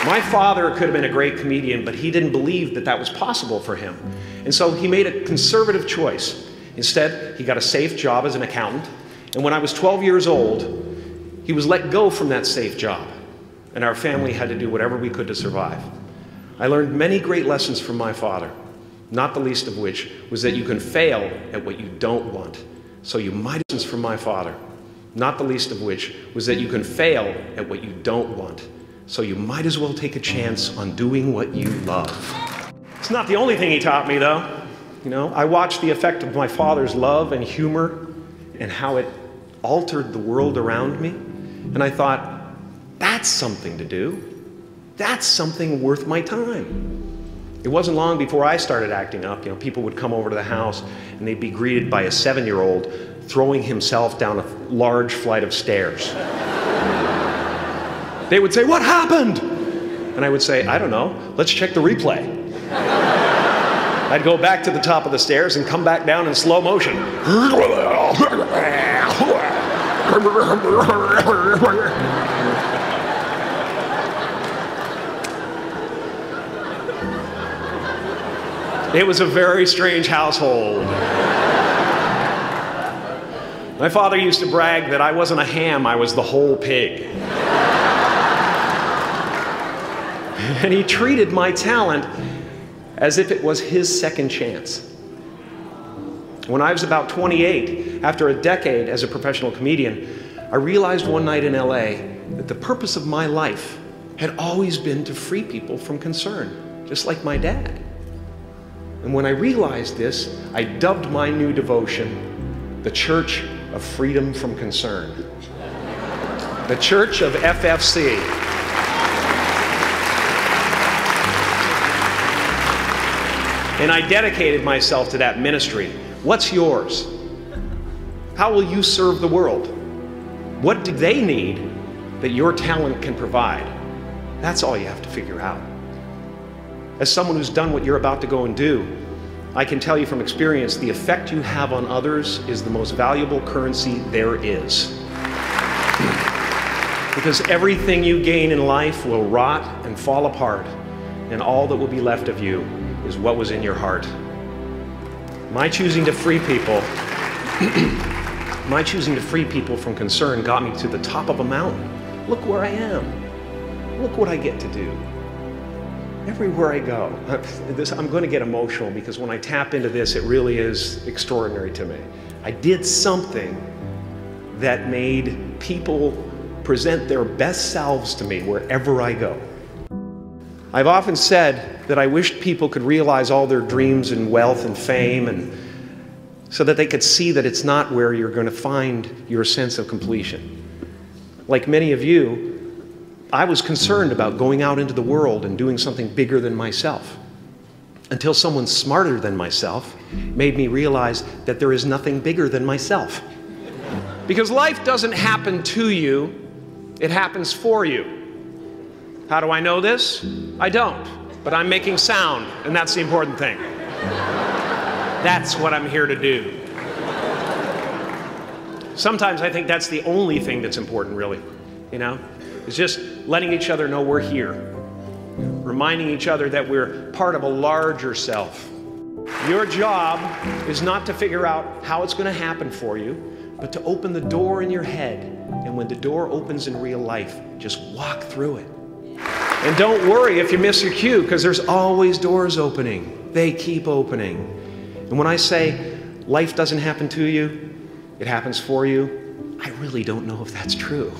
My father could have been a great comedian, but he didn't believe that that was possible for him. And so he made a conservative choice. Instead, he got a safe job as an accountant. And when I was 12 years old, he was let go from that safe job. And our family had to do whatever we could to survive. I learned many great lessons from my father, not the least of which was that you can fail at what you don't want. So you might have lessons from my father, not the least of which was that you can fail at what you don't want. So you might as well take a chance on doing what you love. It's not the only thing he taught me, though. You know, I watched the effect of my father's love and humor and how it altered the world around me. And I thought, that's something to do. That's something worth my time. It wasn't long before I started acting up. You know, people would come over to the house and they'd be greeted by a 7-year-old throwing himself down a large flight of stairs. They would say, "What happened?" And I would say, "I don't know. Let's check the replay." I'd go back to the top of the stairs and come back down in slow motion. It was a very strange household. My father used to brag that I wasn't a ham, I was the whole pig. And he treated my talent as if it was his second chance. When I was about 28, after a decade as a professional comedian, I realized one night in LA that the purpose of my life had always been to free people from concern, just like my dad. And when I realized this, I dubbed my new devotion the Church of Freedom from Concern. The Church of FFC. And I dedicated myself to that ministry. What's yours? How will you serve the world? What do they need that your talent can provide? That's all you have to figure out. As someone who's done what you're about to go and do, I can tell you from experience, the effect you have on others is the most valuable currency there is. Because everything you gain in life will rot and fall apart, and all that will be left of you is what was in your heart. My choosing to free people, from concern got me to the top of a mountain. Look where I am. Look what I get to do. Everywhere I go. I'm going to get emotional because when I tap into this, it really is extraordinary to me. I did something that made people present their best selves to me wherever I go. I've often said that I wished people could realize all their dreams and wealth and fame, and so that they could see that it's not where you're going to find your sense of completion. Like many of you, I was concerned about going out into the world and doing something bigger than myself, until someone smarter than myself made me realize that there is nothing bigger than myself. Because life doesn't happen to you, it happens for you. How do I know this? I don't, but I'm making sound, and that's the important thing. That's what I'm here to do. Sometimes I think that's the only thing that's important, really, you know? It's just letting each other know we're here. Reminding each other that we're part of a larger self. Your job is not to figure out how it's going to happen for you, but to open the door in your head. And when the door opens in real life, just walk through it. And don't worry if you miss your cue, because there's always doors opening. They keep opening. And when I say life doesn't happen to you, it happens for you, I really don't know if that's true.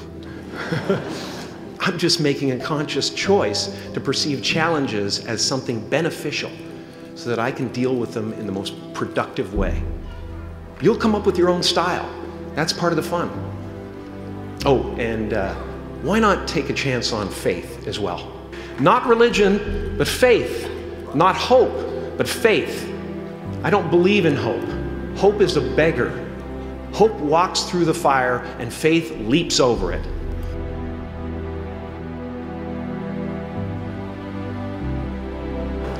I'm just making a conscious choice to perceive challenges as something beneficial so that I can deal with them in the most productive way. You'll come up with your own style. That's part of the fun. Oh, and why not take a chance on faith as well? Not religion, but faith. Not hope, but faith. I don't believe in hope. Hope is a beggar. Hope walks through the fire and faith leaps over it.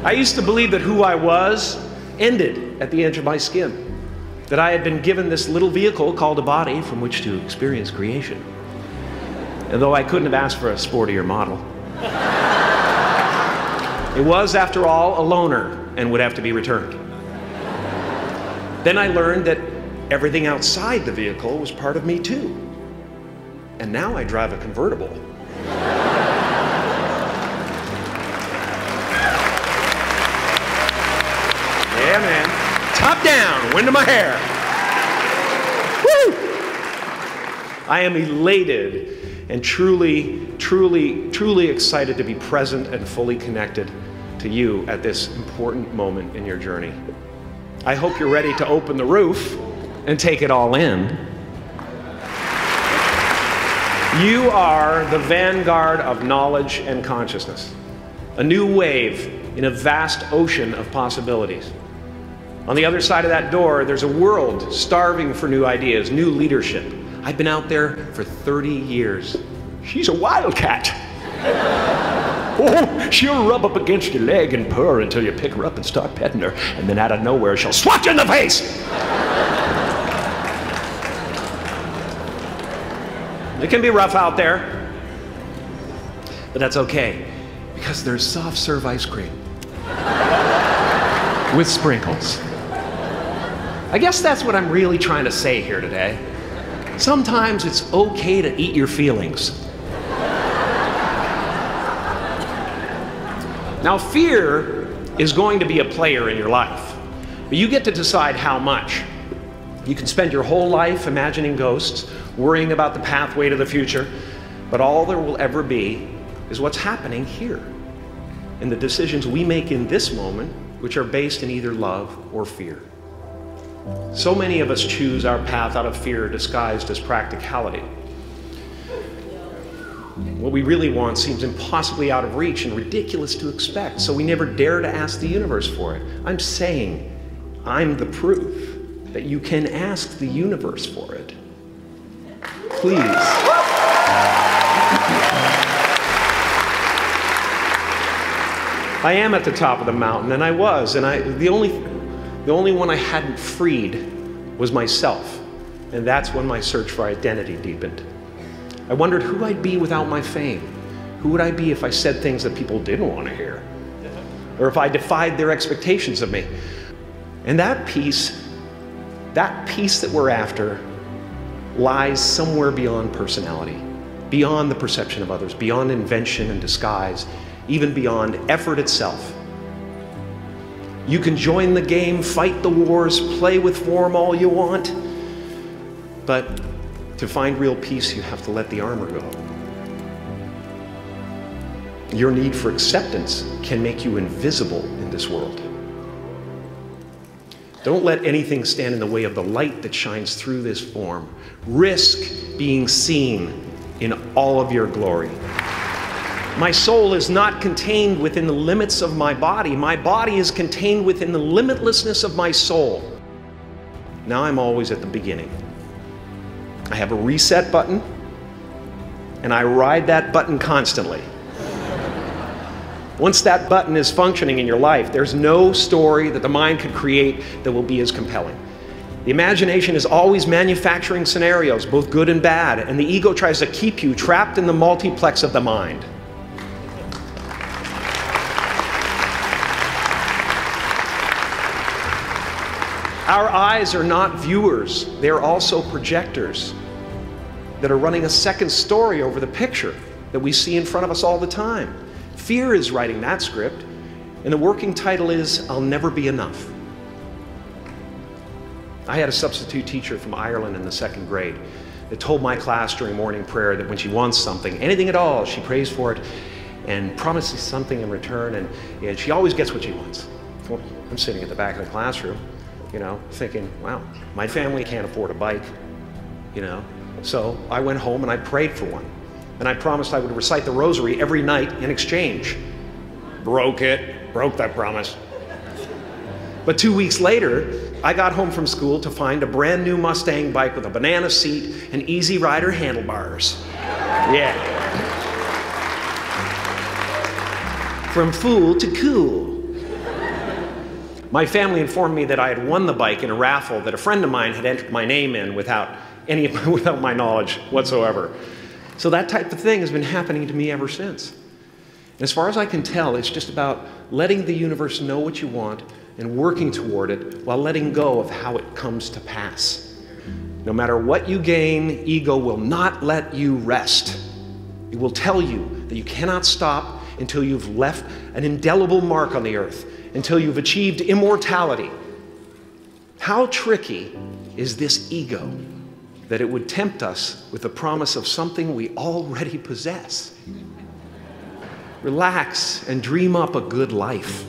I used to believe that who I was ended at the edge of my skin. That I had been given this little vehicle called a body from which to experience creation. And though I couldn't have asked for a sportier model. It was, after all, a loaner and would have to be returned. Then I learned that everything outside the vehicle was part of me too. And now I drive a convertible. Yeah, man. Top down, wind in my hair. Woo! I am elated and truly excited to be present and fully connected to you at this important moment in your journey. I hope you're ready to open the roof and take it all in. You are the vanguard of knowledge and consciousness, a new wave in a vast ocean of possibilities. On the other side of that door, there's a world starving for new ideas, new leadership. I've been out there for 30 years. She's a wildcat. Oh, she'll rub up against your leg and purr until you pick her up and start petting her, and then out of nowhere, she'll swat you in the face. It can be rough out there, but that's okay, because there's soft serve ice cream with sprinkles. I guess that's what I'm really trying to say here today. Sometimes it's okay to eat your feelings. Now, fear is going to be a player in your life, but you get to decide how much. You can spend your whole life imagining ghosts, worrying about the pathway to the future, but all there will ever be is what's happening here, and the decisions we make in this moment, which are based in either love or fear. So many of us choose our path out of fear disguised as practicality. What we really want seems impossibly out of reach and ridiculous to expect, so we never dare to ask the universe for it. I'm saying I'm the proof that you can ask the universe for it. Please. I am at the top of the mountain, and I was, and the only one I hadn't freed was myself, and that's when my search for identity deepened. I wondered who I'd be without my fame. Who would I be if I said things that people didn't want to hear? Or if I defied their expectations of me? And that peace that we're after lies somewhere beyond personality, beyond the perception of others, beyond invention and disguise, even beyond effort itself. You can join the game, fight the wars, play with form all you want, but to find real peace, you have to let the armor go. Your need for acceptance can make you invisible in this world. Don't let anything stand in the way of the light that shines through this form. Risk being seen in all of your glory. My soul is not contained within the limits of my body. My body is contained within the limitlessness of my soul. Now I'm always at the beginning. I have a reset button, and I ride that button constantly. Once that button is functioning in your life, there's no story that the mind could create that will be as compelling. The imagination is always manufacturing scenarios, both good and bad, and the ego tries to keep you trapped in the multiplex of the mind. Our eyes are not viewers, they're also projectors that are running a second story over the picture that we see in front of us all the time. Fear is writing that script, and the working title is, I'll Never Be Enough. I had a substitute teacher from Ireland in the 2nd grade that told my class during morning prayer that when she wants something, anything at all, she prays for it and promises something in return, and she always gets what she wants. Well, I'm sitting at the back of the classroom, thinking, wow, my family can't afford a bike, So I went home and I prayed for one. And I promised I would recite the rosary every night in exchange. Broke that promise. But 2 weeks later, I got home from school to find a brand new Mustang bike with a banana seat and Easy Rider handlebars. Yeah. From fool to cool. My family informed me that I had won the bike in a raffle that a friend of mine had entered my name in without my knowledge whatsoever. So that type of thing has been happening to me ever since. As far as I can tell, it's just about letting the universe know what you want and working toward it while letting go of how it comes to pass. No matter what you gain, ego will not let you rest. It will tell you that you cannot stop until you've left an indelible mark on the earth, until you've achieved immortality. How tricky is this ego that it would tempt us with the promise of something we already possess? Relax and dream up a good life.